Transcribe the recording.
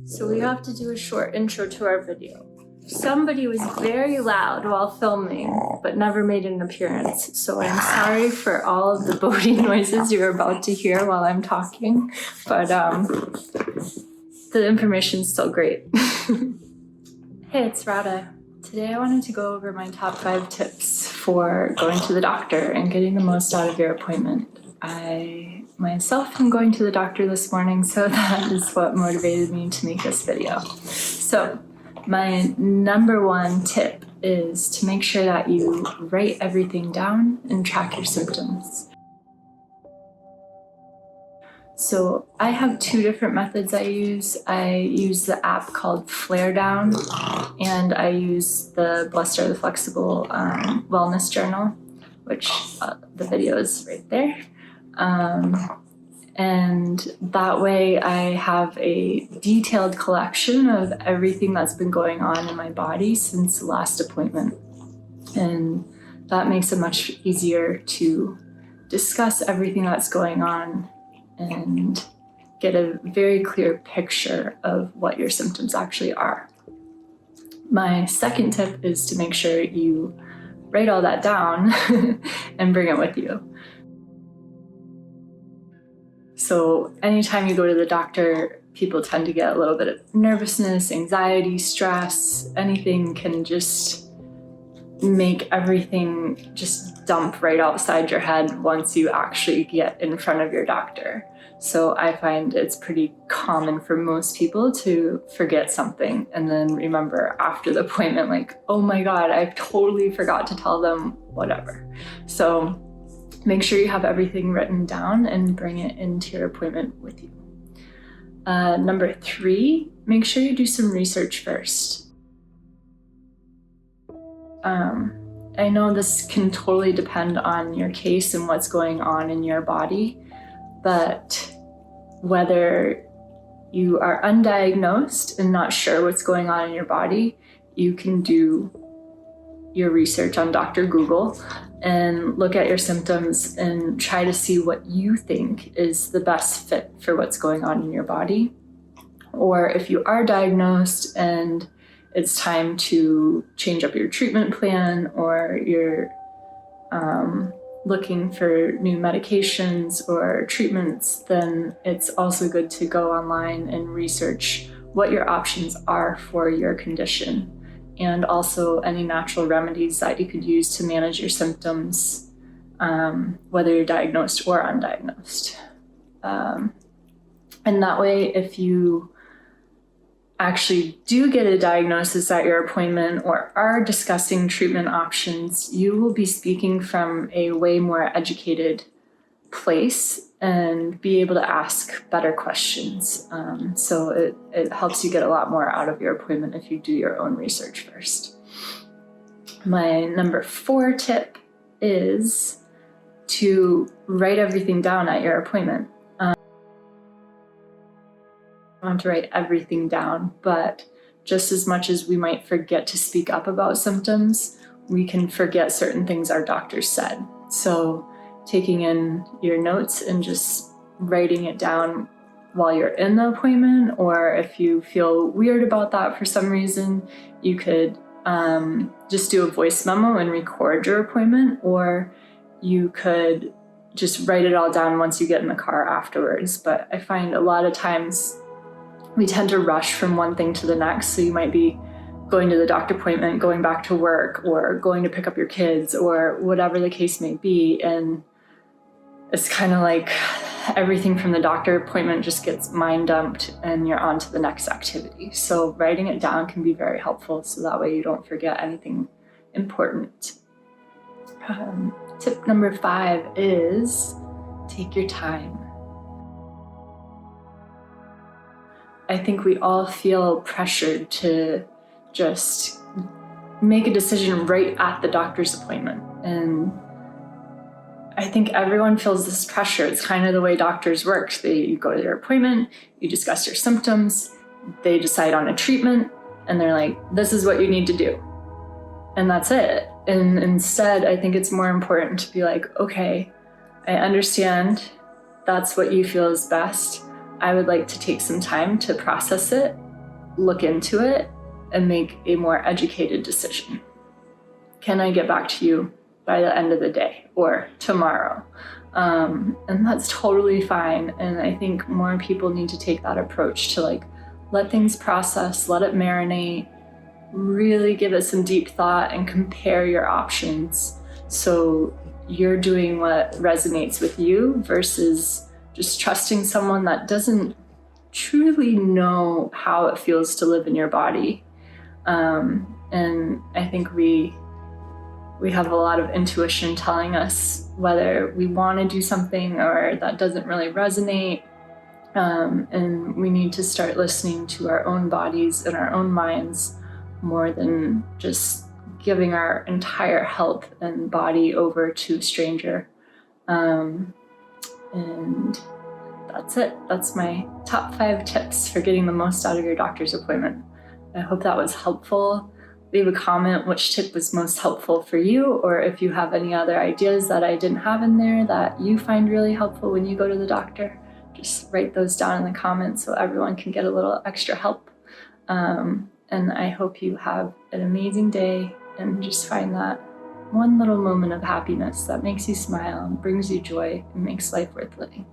So we have to do a short intro to our video. Somebody was very loud while filming, but never made an appearance. So I'm sorry for all of the Bodhi noises you're about to hear while I'm talking, but the information's still great. Hey, it's Radha. Today I wanted to go over my top 5 tips for going to the doctor and getting the most out of your appointment. I myself am going to the doctor this morning, so that is what motivated me to make this video. So my number 1 tip is to make sure that you write everything down and track your symptoms. So I have 2 different methods I use. I use the app called Flare Down, and I use the Blessed Are the Flexible Wellness Journal, which the video is right there. And that way I have a detailed collection of everything that's been going on in my body since the last appointment. And that makes it much easier to discuss everything that's going on and get a very clear picture of what your symptoms actually are. My second tip is to make sure you write all that down and bring it with you. So anytime you go to the doctor, people tend to get a little bit of nervousness, anxiety, stress. Anything can just make everything just dump right outside your head once you actually get in front of your doctor. So I find it's pretty common for most people to forget something and then remember after the appointment, like, oh my God, I totally forgot to tell them whatever. So make sure you have everything written down and bring it into your appointment with you. Number 3, make sure you do some research first. I know this can totally depend on your case and what's going on in your body, but whether you are undiagnosed and not sure what's going on in your body, you can do your research on Dr. Google and look at your symptoms and try to see what you think is the best fit for what's going on in your body. Or if you are diagnosed and it's time to change up your treatment plan, or you're looking for new medications or treatments, then it's also good to go online and research what your options are for your condition, and also any natural remedies that you could use to manage your symptoms, whether you're diagnosed or undiagnosed. And that way, if you actually do get a diagnosis at your appointment or are discussing treatment options, you will be speaking from a way more educated place and be able to ask better questions. So it helps you get a lot more out of your appointment if you do your own research first. My number 4 tip is to write everything down at your appointment. Want to write everything down, but just as much as we might forget to speak up about symptoms, we can forget certain things our doctors said. So taking in your notes and just writing it down while you're in the appointment, or if you feel weird about that for some reason, you could just do a voice memo and record your appointment, or you could just write it all down once you get in the car afterwards. But I find a lot of times we tend to rush from one thing to the next. So you might be going to the doctor appointment, going back to work, or going to pick up your kids, or whatever the case may be. And it's kind of like everything from the doctor appointment just gets mind dumped and you're on to the next activity. So writing it down can be very helpful, so that way you don't forget anything important. Tip number 5 is take your time. I think we all feel pressured to just make a decision right at the doctor's appointment. And I think everyone feels this pressure. It's kind of the way doctors work. You go to their appointment, you discuss your symptoms, they decide on a treatment, and they're like, this is what you need to do. And that's it. And instead, I think it's more important to be like, okay, I understand that's what you feel is best. I would like to take some time to process it look into it and make a more educated decision. Can I get back to you by the end of the day or tomorrow? And that's totally fine. And I think more people need to take that approach to like, let things process, let it marinate, really give it some deep thought and compare your options. So you're doing what resonates with you versus just trusting someone that doesn't truly know how it feels to live in your body. And I think we have a lot of intuition telling us whether we want to do something or that doesn't really resonate. And we need to start listening to our own bodies and our own minds more than just giving our entire health and body over to a stranger. And that's it. That's my top 5 tips for getting the most out of your doctor's appointment. I hope that was helpful. Leave a comment which tip was most helpful for you, or if you have any other ideas that I didn't have in there that you find really helpful when you go to the doctor. Just write those down in the comments so everyone can get a little extra help. And I hope you have an amazing day and just find that one little moment of happiness that makes you smile and brings you joy and makes life worth living.